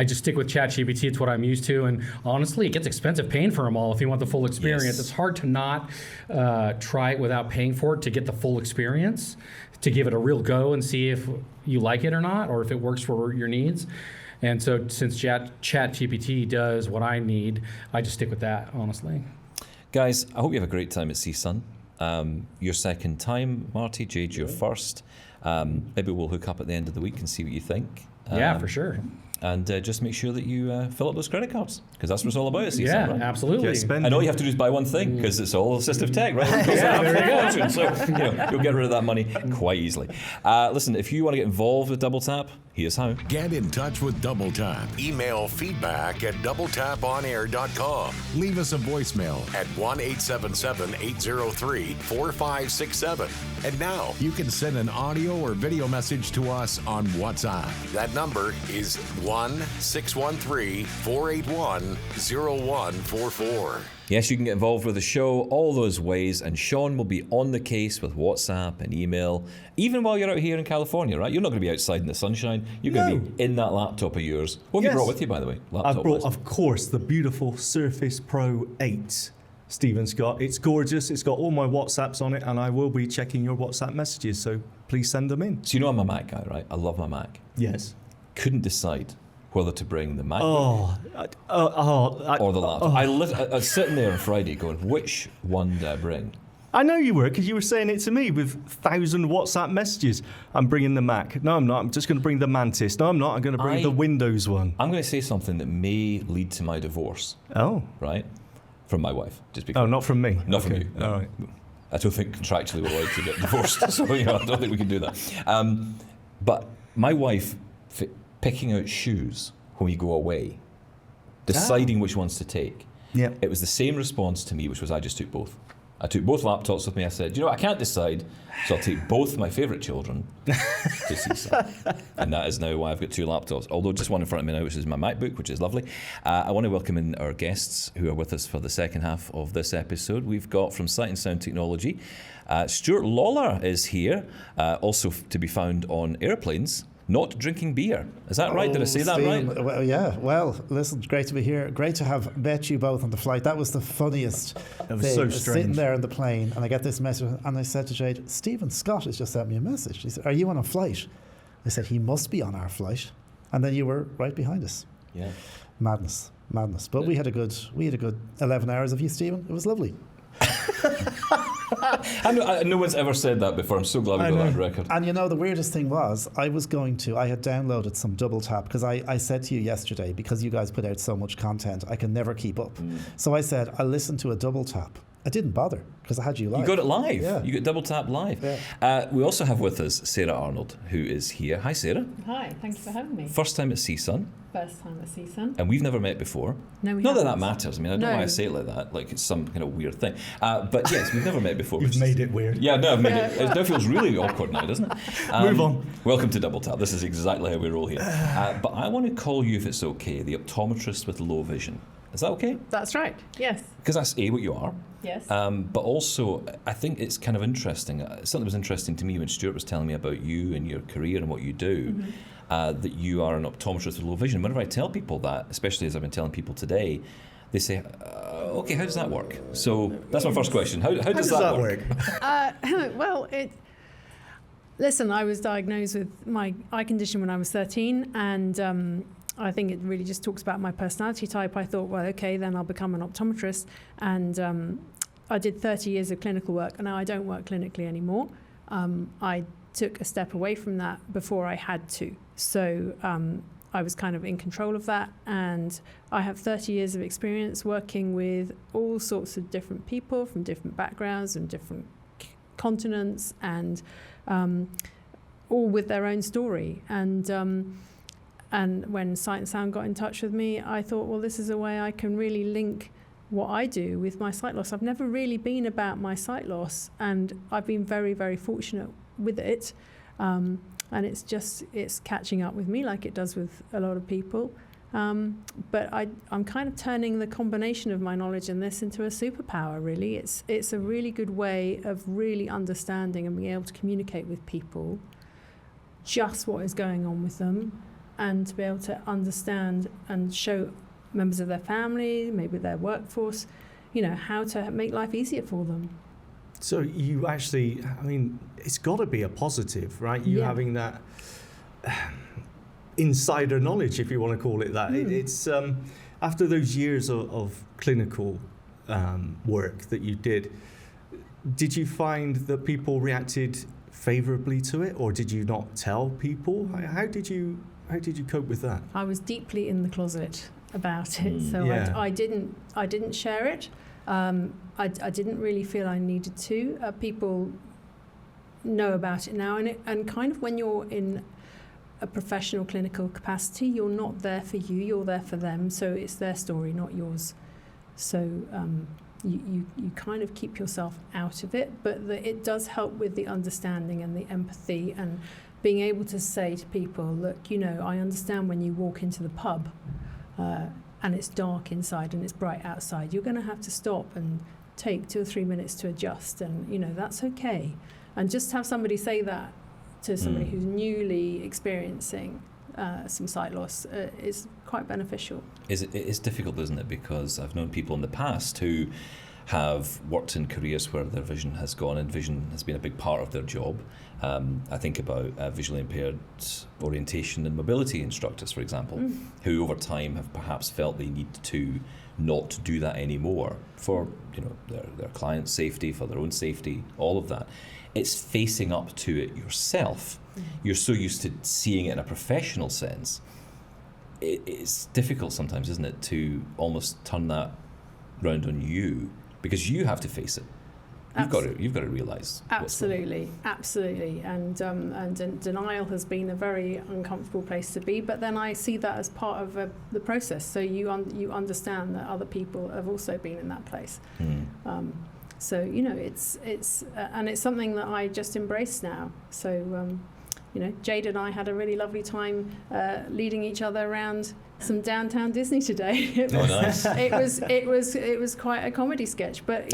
just stick with ChatGPT. It's what I'm used to. And honestly, it gets expensive paying for them all if you want the full experience. Yes. It's hard to not try it without paying for it to get the full experience, to give it a real go and see if you like it or not, or if it works for your needs. And so since ChatGPT does what I need, I just stick with that, honestly. Guys, I hope you have a great time at CSUN. Your second time, Marty. Jade, your first. Maybe we'll hook up at the end of the week and see what you think. Yeah, for sure. And just make sure that you fill up those credit cards, because that's what it's all about at CSUN, Yeah, right? absolutely. Get spending. And all you have to do is buy one thing, because it's all assistive tech, right? Yeah, there you go. So you'll get rid of that money quite easily. Listen, if you want to get involved with Double Tap, here's how. Get in touch with Double Tap. Email feedback at doubletaponair.com Leave us a voicemail. at 1-877-803-4567. And now, You can send an audio or video message to us on WhatsApp. that number is 1-613-481-0144. Yes, you can get involved with the show all those ways, and Shaun will be on the case with WhatsApp and email, even while you're out here in California, right? You're not going to be outside in the sunshine. You're going to be in that laptop of yours. What have you Yes. brought with you, by the way? I've brought, Laptop-wise? of course, the beautiful Surface Pro 8. Stephen Scott. It's gorgeous. It's got all my WhatsApps on it, and I will be checking your WhatsApp messages, so please send them in. So you know I'm a Mac guy, right? I love my Mac. Yes. Couldn't decide whether to bring the Mac Oh, or the laptop. I was sitting there on Friday going, which one do I bring? I know you were, because you were saying it to me with 1,000 WhatsApp messages. I'm bringing the Mac. No, I'm not. I'm just going to bring the Mantis. No, I'm not. I'm going to bring the Windows one. I'm going to say something that may lead to my divorce. Oh. Right? From my wife. Just because. Oh, not from me. Not from you. No. All right. I don't think contractually we're allowed to get divorced, so I don't think we can do that. But my wife picking out shoes when we go away, deciding which ones to take. Yeah. It was the same response to me, which was I just took both. I took both laptops with me. I said, I can't decide, so I'll take both my favourite children to CSUN. And that is now why I've got 2 laptops, although just one in front of me now, which is my MacBook, which is lovely. I want to welcome in our guests who are with us for the second half of this episode. We've got from Sight and Sound Technology, Stuart Lawler is here, also to be found on airplanes. Not drinking beer. Is that right? Did I say that right? Well, yeah. Well, listen, great to be here. Great to have met you both on the flight. That was the funniest It was thing. so I was strange. sitting there in the plane, and I get this message, and I said to Jade, Stephen Scott has just sent me a message. He said, "Are you on a flight?" I said, "He must be on our flight." And then you were right behind us. Yeah. Madness. But we had a good 11 hours of you, Stephen. It was lovely. No one's ever said that before. I'm so glad we got that on record. And the weirdest thing was, I had downloaded some Double Tap, because I said to you yesterday, because you guys put out so much content, I can never keep up. So I said, I'll listen to a Double Tap. I didn't bother, because I had you live. You got it live. Yeah. You got Double Tap live. Yeah. We also have with us Sarah Arnold, who is here. Hi, Sarah. Hi, thank you for having me. First time at CSUN. First time at CSUN. And we've never met before. No, we Not that haven't. that matters. I mean, I don't know why I say it like that, like it's some kind of weird thing. But yes, we've never met before. You've made it weird. Yeah, no, I've made it. It now feels really awkward now, doesn't it? Move on. Welcome to Double Tap. This is exactly how we roll here. But I want to call you, if it's okay, the optometrist with low vision. Is that okay? That's right, yes. Because that's what you are. Yes. But also, I think it's kind of interesting. Something was interesting to me when Stuart was telling me about you and your career and what you do, that you are an optometrist with low vision. Whenever I tell people that, especially as I've been telling people today, they say, okay, how does that work? So that's my first question. How does that work? Well, listen, I was diagnosed with my eye condition when I was 13, and I think it really just talks about my personality type. I thought, well, okay, then I'll become an optometrist. And I did 30 years of clinical work, and now I don't work clinically anymore. I took a step away from that before I had to. So I was kind of in control of that. And I have 30 years of experience working with all sorts of different people from different backgrounds and different continents, and all with their own story. And when Sight and Sound got in touch with me, I thought, well, this is a way I can really link what I do with my sight loss. I've never really been about my sight loss, and I've been very, very fortunate with it. And it's catching up with me like it does with a lot of people. But I'm kind of turning the combination of my knowledge and this into a superpower, really. It's a really good way of really understanding and being able to communicate with people just what is going on with them, and to be able to understand and show members of their family, maybe their workforce, how to make life easier for them. So you actually, it's got to be a positive, right? You having that insider knowledge, if you want to call it that. It's after those years of clinical work that you did you find that people reacted favourably to it, or did you not tell people? How did you cope with that? I was deeply in the closet about it, so Yeah. I didn't share it. I didn't really feel I needed to. People know about it now, and kind of when you're in a professional clinical capacity, you're not there for you, you're there for them. So it's their story, not yours. So you kind of keep yourself out of it, but it does help with the understanding and the empathy, and being able to say to people, look, I understand when you walk into the pub and it's dark inside and it's bright outside, you're going to have to stop and take 2 or 3 minutes to adjust, and that's okay. And just have somebody say that to somebody who's newly experiencing some sight loss is quite beneficial. It's difficult, isn't it? Because I've known people in the past who have worked in careers where their vision has gone, and vision has been a big part of their job. I think about visually impaired orientation and mobility instructors, for example, who over time have perhaps felt they need to not to do that anymore for their client's safety, for their own safety, all of that. It's facing up to it yourself. You're so used to seeing it in a professional sense. It's difficult sometimes, isn't it, to almost turn that round on you, because you have to face it. You've got to realise. Absolutely, and denial has been a very uncomfortable place to be. But then I see that as part of the process. So you understand that other people have also been in that place. So it's and it's something that I just embrace now. So Jade and I had a really lovely time leading each other around some downtown Disney today. It was quite a comedy sketch, but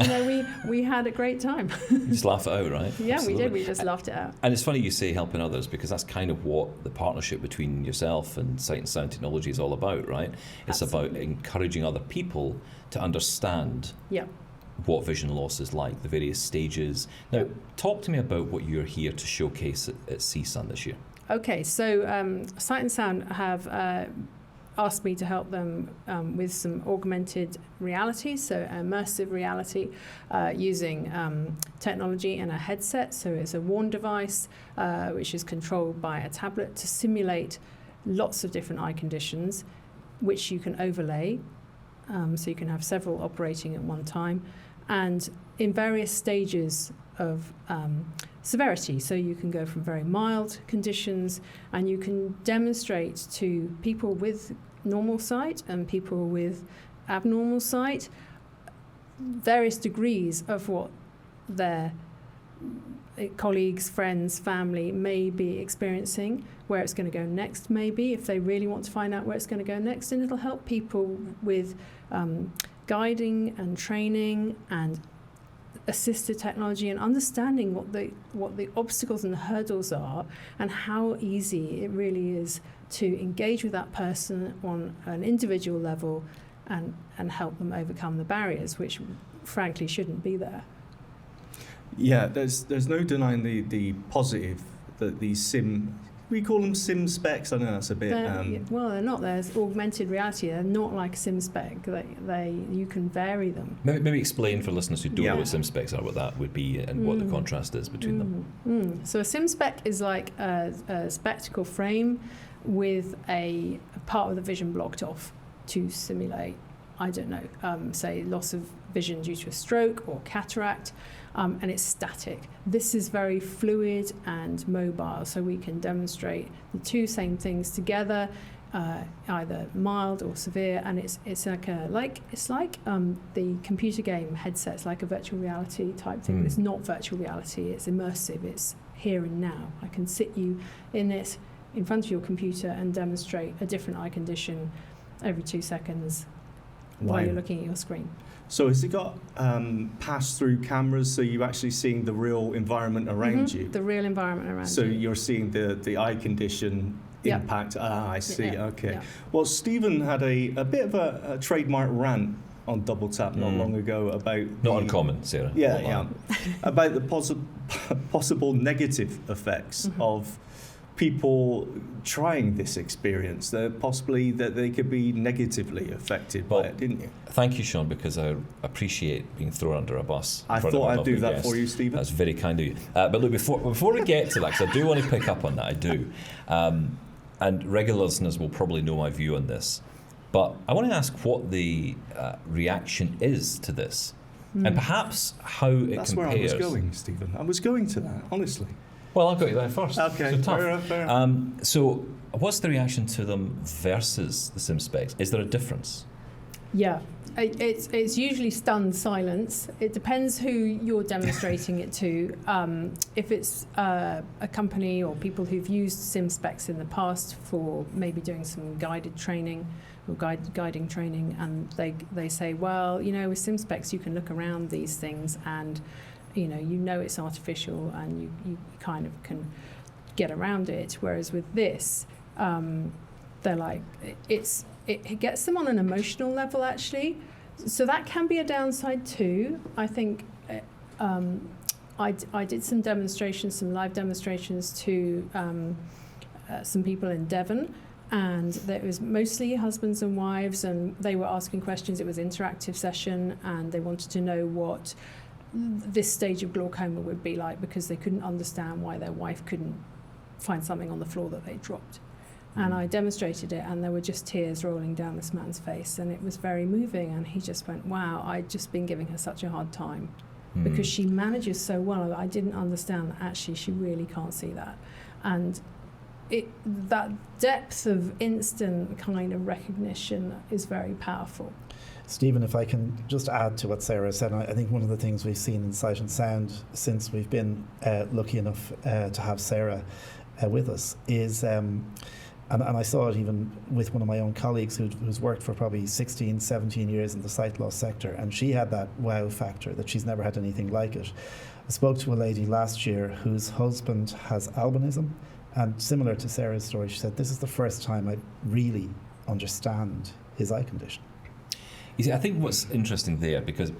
we had a great time. You just laugh it out, right? Yeah, Absolutely. we did. We just laughed it out. And it's funny you say helping others, because that's kind of what the partnership between yourself and Sight and Sound Technology is all about, right? It's Absolutely. about encouraging other people to understand what vision loss is like, the various stages. Now, talk to me about what you're here to showcase at CSUN this year. Okay, so Sight and Sound have asked me to help them with some augmented reality, so immersive reality, using technology and a headset. So it's a worn device which is controlled by a tablet to simulate lots of different eye conditions, which you can overlay. So you can have several operating at one time, and in various stages of severity. So you can go from very mild conditions, and you can demonstrate to people with normal sight and people with abnormal sight various degrees of what their colleagues, friends, family may be experiencing, where it's going to go next, maybe, if they really want to find out where it's going to go next. And it'll help people with guiding and training and assistive technology, and understanding what the obstacles and the hurdles are, and how easy it really is to engage with that person on an individual level and help them overcome the barriers, which frankly shouldn't be there. Yeah, there's no denying the positive that these we call them sim specs. I know that's a bit. Well, they're not. There's augmented reality. They're not like a sim spec. You can vary them. Maybe explain for listeners who don't know what sim specs are, what that would be, and what the contrast is between them. So a sim spec is like a spectacle frame with a part of the vision blocked off to simulate, I don't know, say loss of vision due to a stroke or cataract. And it's static. This is very fluid and mobile, so we can demonstrate the two same things together, either mild or severe. And it's like the computer game headsets, like a virtual reality type thing. But it's not virtual reality. It's immersive. It's here and now. I can sit you in it in front of your computer and demonstrate a different eye condition every 2 seconds while you're looking at your screen. So has it got pass-through cameras, so you're actually seeing the real environment around you? The real environment around you. So you're seeing the eye condition impact. I see. Okay. Yeah. Well, Stephen had a bit of a trademark rant on Double Tap not long ago about... Not uncommon, Sarah. Yeah. About the possible negative effects of people trying this experience, possibly that they could be negatively affected by it, didn't you? Thank you, Shaun, because I appreciate being thrown under a bus. I thought I'd do that for you, Stephen. That's very kind of you. But look, before we get to that, because I do want to pick up on that, I do. And regular listeners will probably know my view on this. But I want to ask what the reaction is to this, and perhaps how it compares. That's where I was going, Stephen. I was going to that, honestly. Well, I've got you there first. Okay, so tough. fair enough. So what's the reaction to them versus the sim specs? Is there a difference? Yeah, it's usually stunned silence. It depends who you're demonstrating it to. If it's a company or people who've used sim specs in the past for maybe doing some guided training or guiding training, and they say, well, with sim specs you can look around these things and you know it's artificial, and you kind of can get around it. Whereas with this, they're like, it gets them on an emotional level, actually. So that can be a downside too. I think I did some demonstrations, some live demonstrations to some people in Devon, and it was mostly husbands and wives, and they were asking questions. It was an interactive session, and they wanted to know what this stage of glaucoma would be like, because they couldn't understand why their wife couldn't find something on the floor that they dropped. And I demonstrated it, and there were just tears rolling down this man's face, and it was very moving. And he just went, wow, I'd just been giving her such a hard time because she manages so well. I didn't understand that actually she really can't see that. And that depth of instant kind of recognition is very powerful. Stephen, if I can just add to what Sarah said, I think one of the things we've seen in Sight and Sound since we've been lucky enough to have Sarah with us is, and I saw it even with one of my own colleagues who's worked for probably 16, 17 years in the sight loss sector, and she had that wow factor that she's never had anything like it. I spoke to a lady last year whose husband has albinism, and similar to Sarah's story, she said, this is the first time I really understand his eye condition. You see, I think what's interesting there, because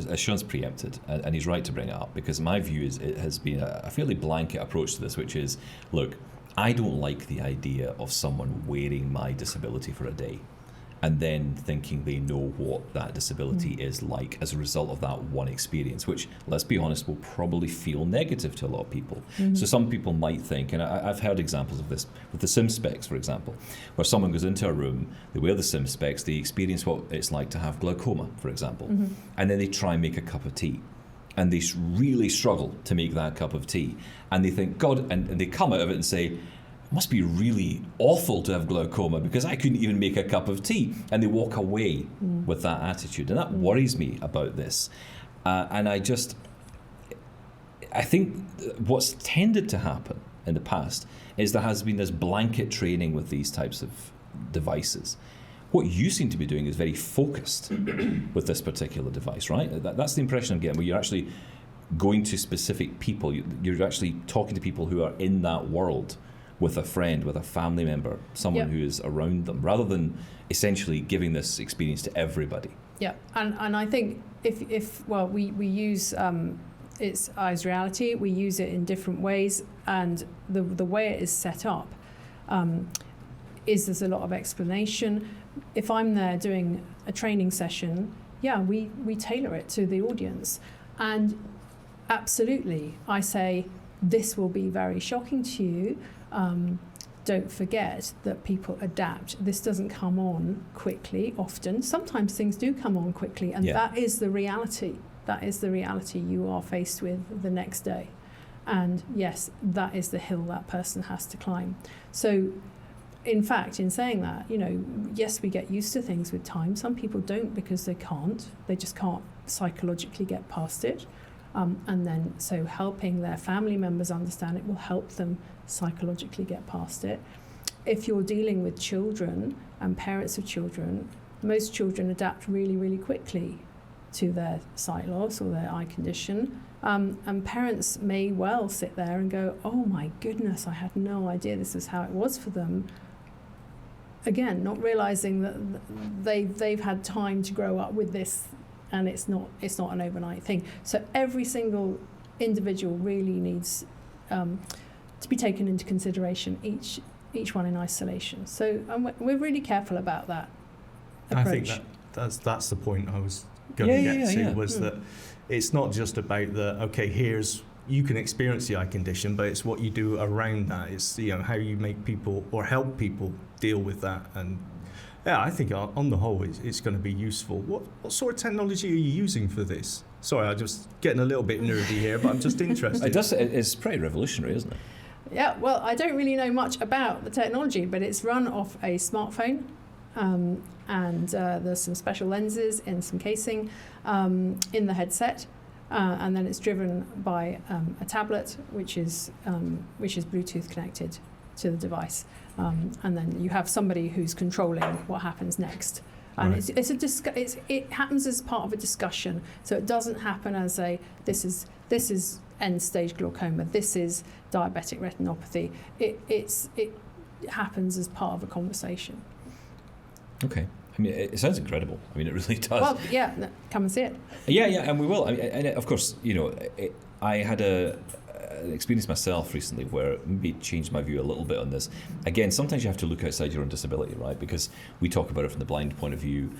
as Shaun's preempted, and he's right to bring it up, because my view is it has been a fairly blanket approach to this, which is, look, I don't like the idea of someone wearing my disability for a day and then thinking they know what that disability is like as a result of that one experience, which, let's be honest, will probably feel negative to a lot of people. So some people might think, and I've heard examples of this with the sim specs, for example, where someone goes into a room, they wear the sim specs, they experience what it's like to have glaucoma, for example, and then they try and make a cup of tea. And they really struggle to make that cup of tea. And they think, God, and they come out of it and say, it must be really awful to have glaucoma because I couldn't even make a cup of tea. And they walk away with that attitude. And that worries me about this. And I think what's tended to happen in the past is there has been this blanket training with these types of devices. What you seem to be doing is very focused with this particular device, right? That's the impression I'm getting, where you're actually going to specific people. You're actually talking to people who are in that world with a friend, with a family member, someone who is around them, rather than essentially giving this experience to everybody. Yeah, and I think if we use it's Eyes Reality, we use it in different ways, and the way it is set up is there's a lot of explanation. If I'm there doing a training session, we tailor it to the audience. And absolutely, I say, this will be very shocking to you. Don't forget that people adapt. This doesn't come on quickly often. Sometimes things do come on quickly, and that is the reality. That is the reality you are faced with the next day. And yes, that is the hill that person has to climb. So in fact, in saying that, yes, we get used to things with time. Some people don't because they can't. They just can't psychologically get past it. And then so helping their family members understand it will help them psychologically get past it. If you're dealing with children and parents of children, most children adapt really, really quickly to their sight loss or their eye condition. And parents may well sit there and go, oh my goodness, I had no idea this is how it was for them. Again, not realizing that they've had time to grow up with this, and it's not an overnight thing. So every single individual really needs to be taken into consideration, each one in isolation. So we're really careful about that approach. I think that's the point I was going to get to, was that it's not just about you can experience the eye condition, but it's what you do around that. It's how you make people or help people deal with that. And I think on the whole it's going to be useful. What sort of technology are you using for this? Sorry, I'm just getting a little bit nerdy here, but I'm just interested. It's pretty revolutionary, isn't it? Yeah, well, I don't really know much about the technology, but it's run off a smartphone, and there's some special lenses in some casing in the headset. And then it's driven by a tablet, which is Bluetooth connected to the device, and then you have somebody who's controlling what happens next. And it happens as part of a discussion, so it doesn't happen as this is end stage glaucoma, this is diabetic retinopathy. It happens as part of a conversation. Okay. I mean, it sounds incredible. I mean, it really does. Well, come and see it. Yeah, and we will. I mean, and of course, I had a an experience myself recently where it maybe changed my view a little bit on this. Again, sometimes you have to look outside your own disability, right? Because we talk about it from the blind point of view.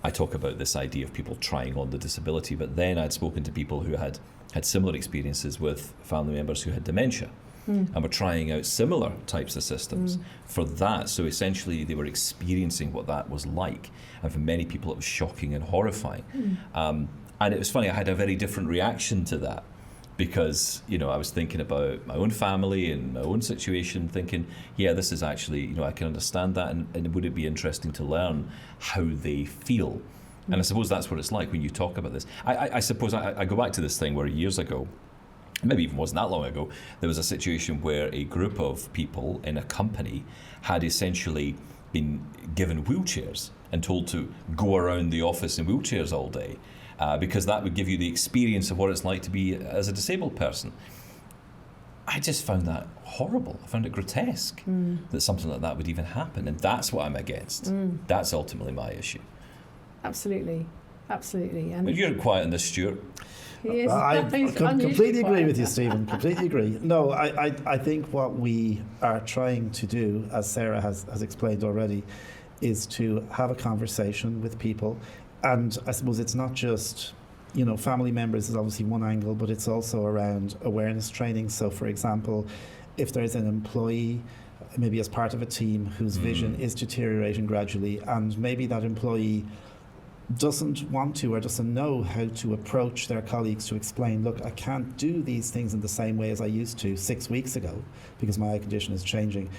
I talk about this idea of people trying on the disability, but then I'd spoken to people who had similar experiences with family members who had dementia. And were trying out similar types of systems for that. So essentially they were experiencing what that was like. And for many people it was shocking and horrifying. And it was funny, I had a very different reaction to that because, I was thinking about my own family and my own situation, thinking, yeah, this is actually, I can understand that, and would it be interesting to learn how they feel? And I suppose that's what it's like when you talk about this. I suppose I go back to this thing where years ago, maybe even wasn't that long ago, there was a situation where a group of people in a company had essentially been given wheelchairs and told to go around the office in wheelchairs all day because that would give you the experience of what it's like to be as a disabled person. I just found that horrible. I found it grotesque that something like that would even happen, and that's what I'm against. That's ultimately my issue. Absolutely. And But you're quiet on this, Stuart. I completely agree with you, Stephen. Completely agree. No, I think what we are trying to do, as Sarah has explained already, is to have a conversation with people. And I suppose it's not just, family members is obviously one angle, but it's also around awareness training. So, for example, if there's an employee, maybe as part of a team, whose vision is deteriorating gradually, and maybe that employee doesn't want to or doesn't know how to approach their colleagues to explain, look, I can't do these things in the same way as I used to 6 weeks ago because my eye condition is changing.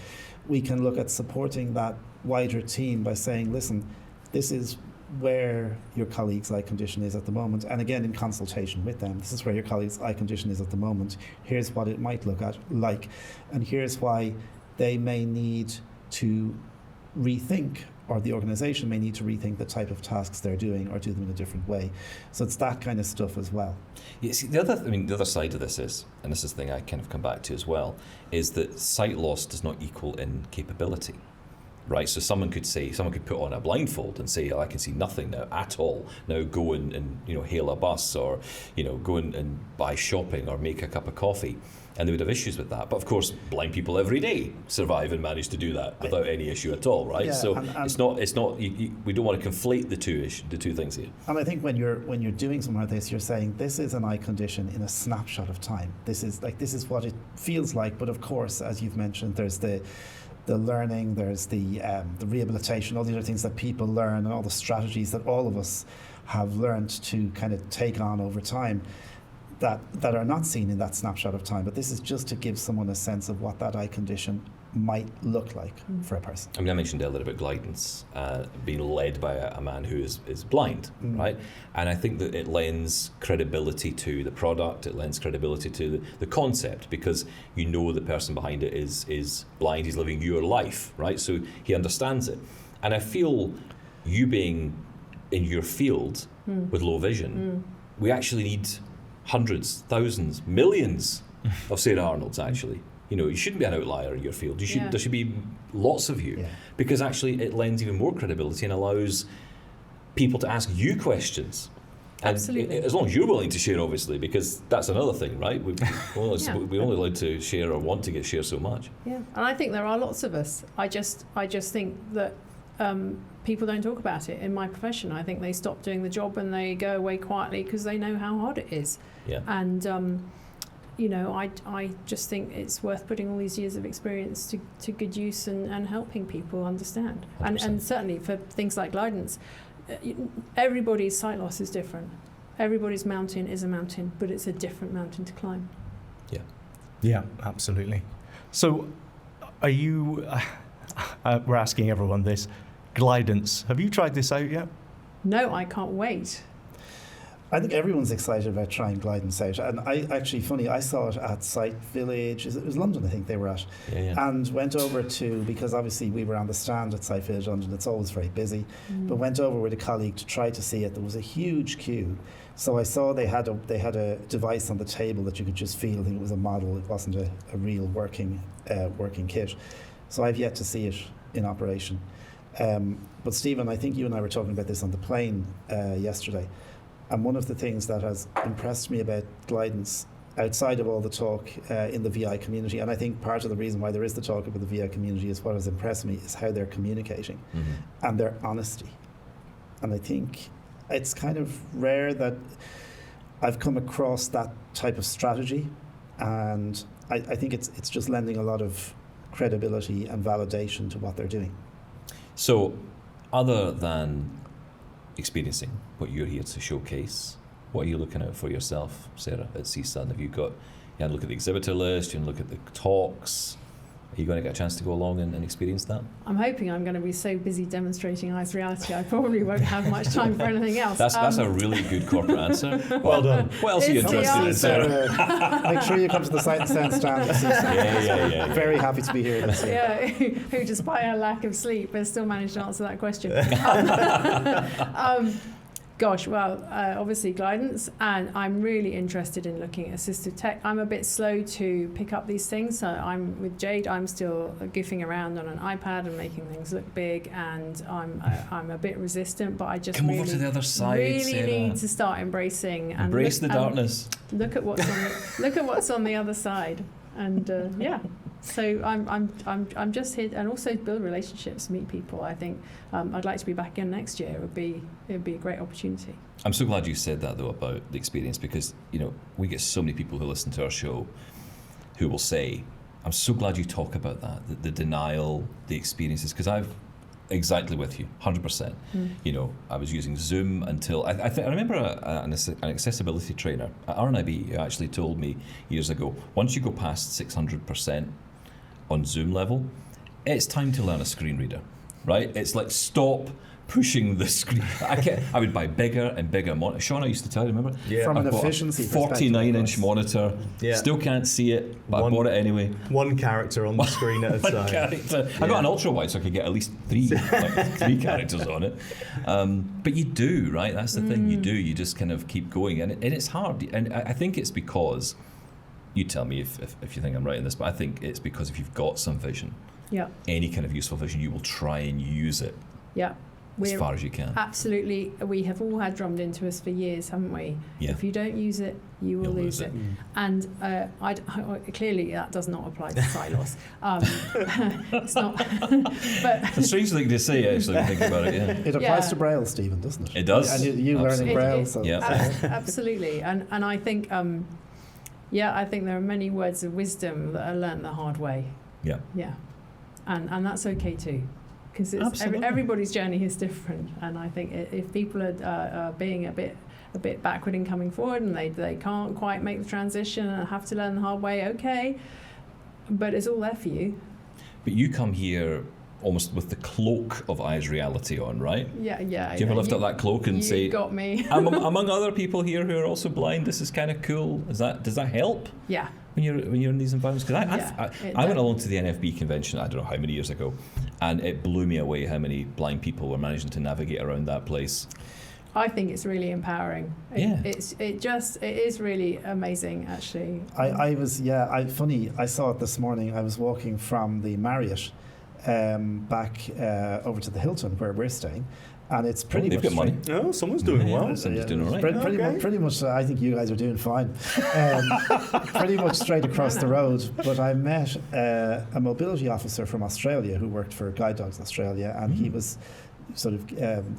We can look at supporting that wider team by saying, listen, this is where your colleague's eye condition is at the moment, and again in consultation with them, this is where your colleague's eye condition is at the moment, here's what it might look like, and here's why they may need to rethink, or the organisation may need to rethink the type of tasks they're doing or do them in a different way. So it's that kind of stuff as well. Yeah, see, the other side of this is, and this is the thing I kind of come back to as well, is that sight loss does not equal incapability. Right, so someone could put on a blindfold and say, oh, I can see nothing now at all. Now go and hail a bus, or go and buy shopping or make a cup of coffee, and they would have issues with that. But of course, blind people every day survive and manage to do that without any issue at all, right? Yeah, so it's not. We don't want to conflate the two things here. And I think when you're doing something like this, you're saying this is an eye condition in a snapshot of time. This is what it feels like. But of course, as you've mentioned, there's the learning, there's the rehabilitation, all the other things that people learn, and all the strategies that all of us have learned to kind of take on over time that are not seen in that snapshot of time. But this is just to give someone a sense of what that eye condition might look like for a person. I mentioned earlier about Glidance being led by a man who is blind, right? And I think that it lends credibility to the product, it lends credibility to the concept, because the person behind it is blind, he's living your life, right? So he understands it. And I feel you being in your field with low vision, we actually need hundreds, thousands, millions of Sarah Arnolds, actually. You shouldn't be an outlier in your field. There should be lots of you, because actually it lends even more credibility and allows people to ask you questions. And Absolutely. As long as you're willing to share, obviously, because that's another thing, right? We're only allowed to share or want to share so much. Yeah, and I think there are lots of us. I just think that people don't talk about it in my profession. I think they stop doing the job and they go away quietly because they know how hard it is. Yeah. And I just think it's worth putting all these years of experience to good use and helping people understand. And certainly for things like Glidance, everybody's sight loss is different. Everybody's mountain is a mountain, but it's a different mountain to climb. Yeah. Yeah, absolutely. So are you, we're asking everyone this, Glidance, have you tried this out yet? No, I can't wait. I think everyone's excited about trying Glidance out. And I saw it at Sight Village. It was London, I think they were at. Yeah. And went over because obviously we were on the stand at Sight Village London. It's always very busy. But went over with a colleague to try to see it. There was a huge queue. So I saw they had a device on the table that you could just feel. I think it was a model. It wasn't a real working kit. So I've yet to see it in operation. But Stephen, I think you and I were talking about this on the plane yesterday. And one of the things that has impressed me about Glidance outside of all the talk in the VI community, and I think part of the reason why there is the talk about the VI community is what has impressed me is how they're communicating and their honesty. And I think it's kind of rare that I've come across that type of strategy, and I think it's just lending a lot of credibility and validation to what they're doing. So, other than experiencing what you're here to showcase, what are you looking out for yourself, Sarah, at CSUN? Have you had a look at the exhibitor list, you had a look at the talks? Are you going to get a chance to go along and experience that? I'm hoping I'm going to be so busy demonstrating Eyes reality, I probably won't have much time for anything else. That's a really good corporate answer. Well done. What else are you It's the interested in, Sarah? Make sure you come to the Sight and Sound stand at CSUN. Yeah. Very happy to be here this year. Yeah, who despite her lack of sleep has still managed to answer that question. Gosh, well, obviously Glidance, and I'm really interested in looking at assistive tech. I'm a bit slow to pick up these things, so I'm with Jade. I'm still goofing around on an iPad and making things look big, and I'm a bit resistant. But I just Come really, over to the other side, really Sarah. need to start embracing and Embrace the darkness. Look at what's on the other side, and yeah. So I'm just here, and also build relationships, meet people. I think I'd like to be back again next year. It would be a great opportunity. I'm so glad you said that though about the experience, because we get so many people who listen to our show who will say, "I'm so glad you talk about that, the denial, the experiences," because I've exactly with you, 100%. I was using Zoom until I remember an accessibility trainer at RNIB who actually told me years ago, once you go past 600% on Zoom level, it's time to learn a screen reader, right? It's like, stop pushing the screen. I would buy bigger and bigger monitor. Shaun, I used to tell you, remember? Yeah. From an I bought efficiency a 49-inch monitor. Yeah. Still can't see it, but I bought it anyway. One character on the screen at a One time. character. I got an ultra wide, so I could get at least three characters on it. But you do, right? That's the thing. You do. You just kind of keep going, and it's hard. And I think it's because, you tell me if you think I'm right in this, but I think it's because if you've got some vision, any kind of useful vision, you will try and use it. As far as you can. Absolutely. We have all had drummed into us for years, haven't we? Yeah. If you don't use it, you will lose it. And clearly that does not apply to sight loss. It's not. But it's a strange thing to say, actually, when you think about it. Yeah. It applies to Braille, Stephen, doesn't it? It does. And you learning Braille. Absolutely. And I think, I think there are many words of wisdom that are learnt the hard way. Yeah. Yeah. And that's okay too. Because everybody's journey is different, and I think if people are being a bit backward in coming forward, and they can't quite make the transition and have to learn the hard way, okay, but it's all there for you. But you come here almost with the cloak of Eyes reality on, right? Yeah. Do you ever lift up that cloak and say, "You got me"? among other people here who are also blind, this is kind of cool. Does that help? Yeah. When you're in these environments, because I went along to the NFB convention, I don't know how many years ago, and it blew me away how many blind people were managing to navigate around that place. I think it's really empowering. It is really amazing, actually. Funny, I saw it this morning. I was walking from the Marriott back over to the Hilton where we're staying. And it's pretty much. They've got money. Oh, someone's doing well. Someone's doing all right. Pretty much, I think you guys are doing fine. Pretty much straight across the road. But I met a mobility officer from Australia who worked for Guide Dogs Australia, and he was sort of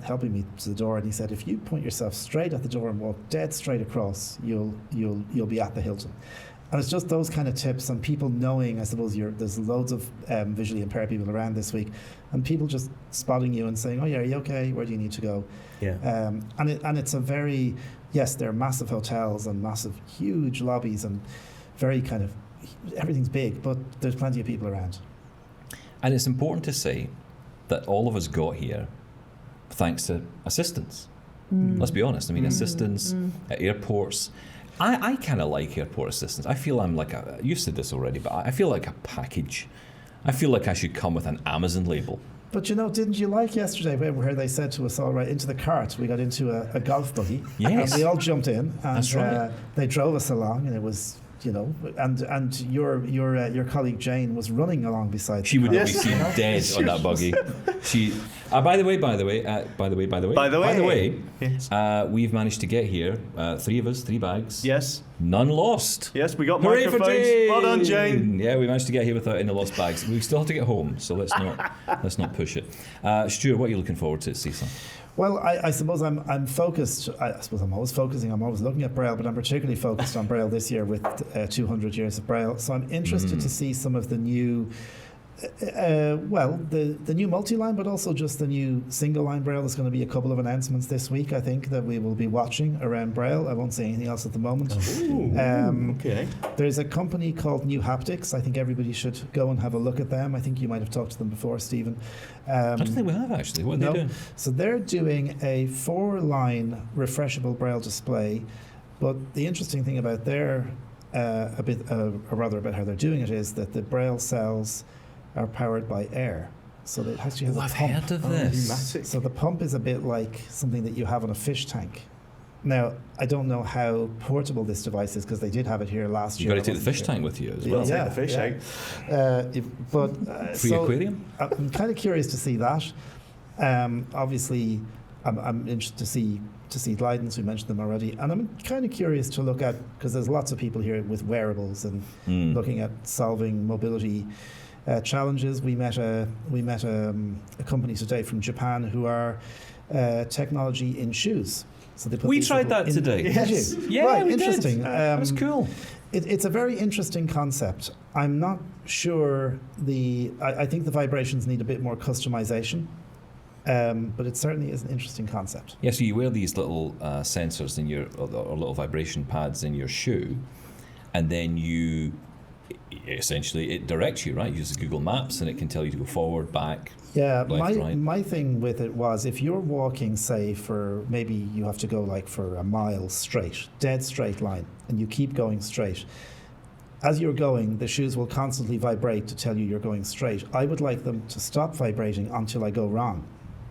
helping me to the door. And he said, if you point yourself straight at the door and walk dead straight across, you'll be at the Hilton. And it's just those kind of tips, and people knowing, I suppose, there's loads of visually impaired people around this week, and people just spotting you and saying, "Oh yeah, are you okay? Where do you need to go?" Yeah. And it's a very, yes, there are massive hotels and massive, huge lobbies, and very kind of, everything's big, but there's plenty of people around. And it's important to say that all of us got here thanks to assistance. Let's be honest. I mean, assistance at airports. I kind of like airport assistance. I feel I'm like you said this already, but I feel like a package. I feel like I should come with an Amazon label. But didn't you like yesterday where they said to us, all right, into the cart, we got into a golf buggy. Yes. And we all jumped in, and That's right. they drove us along, and it was you know, and your colleague Jane was running along beside. She the would car. not be seen dead on that buggy. She. By the way, Yes. we've managed to get here. 3 of us, 3 bags. Yes. None lost. Yes, we got Hooray for microphones. Jane! Well done, Jane. Yeah, we managed to get here without any lost bags. We still have to get home, so let's not push it. Stuart, what are you looking forward to at CSUN? Well, I suppose I'm focused. I suppose I'm always focusing. I'm always looking at Braille, but I'm particularly focused on Braille this year with 200 years of Braille. So I'm interested to see some of the new. The new multi-line, but also just the new single-line Braille. There's going to be a couple of announcements this week, I think, that we will be watching around Braille. I won't say anything else at the moment. Okay. There's a company called New Haptics. I think everybody should go and have a look at them. I think you might have talked to them before, Stephen. I don't think we have, actually. What are they doing? So they're doing a 4-line refreshable Braille display, but the interesting thing about their about how they're doing it is that the Braille cells are powered by air. So it actually has a I've pump. heard of this. Pneumatic. So the pump is a bit like something that you have in a fish tank. Now, I don't know how portable this device is because they did have it here last You've year. got to take the fish tank with you as well. Take the fish out. Free aquarium? I'm kind of curious to see that. Obviously, I'm interested to see Glidance. We mentioned them already, and I'm kind of curious to look at, because there's lots of people here with wearables and looking at solving mobility challenges. We met a company today from Japan who are technology in shoes. So they put We these tried little that today. Yes. Yeah, right, we interesting. did. That was cool. It's a very interesting concept. I'm not sure I think the vibrations need a bit more customization, but it certainly is an interesting concept. Yeah, so you wear these little sensors in your, or little vibration pads in your shoe, and then essentially it directs you, right? You use Google Maps and it can tell you to go forward, back, Yeah, left, right. my thing with it was, if you're walking, say, for maybe you have to go like for a mile straight, dead straight line, and you keep going straight, as you're going, the shoes will constantly vibrate to tell you you're going straight. I would like them to stop vibrating until I go wrong,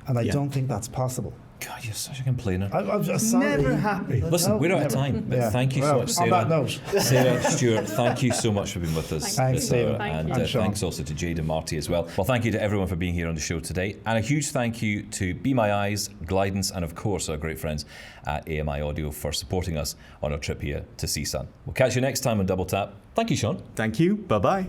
and I don't think that's possible. God, you're such a complainer. I'm just sorry. Never happy. Listen, No, we're out of never. time, but Yeah. thank you so Well, much, on Sarah. that note. Sarah, Stuart, thank you so much for being with us. Thanks, this hour, Stephen. Thank you. And And Shaun. thanks also to Jade and Marty as well. Well, thank you to everyone for being here on the show today. And a huge thank you to BeMyEyes, Glidance, and of course our great friends at AMI-audio for supporting us on our trip here to CSUN. We'll catch you next time on Double Tap. Thank you, Shaun. Thank you. Bye-bye.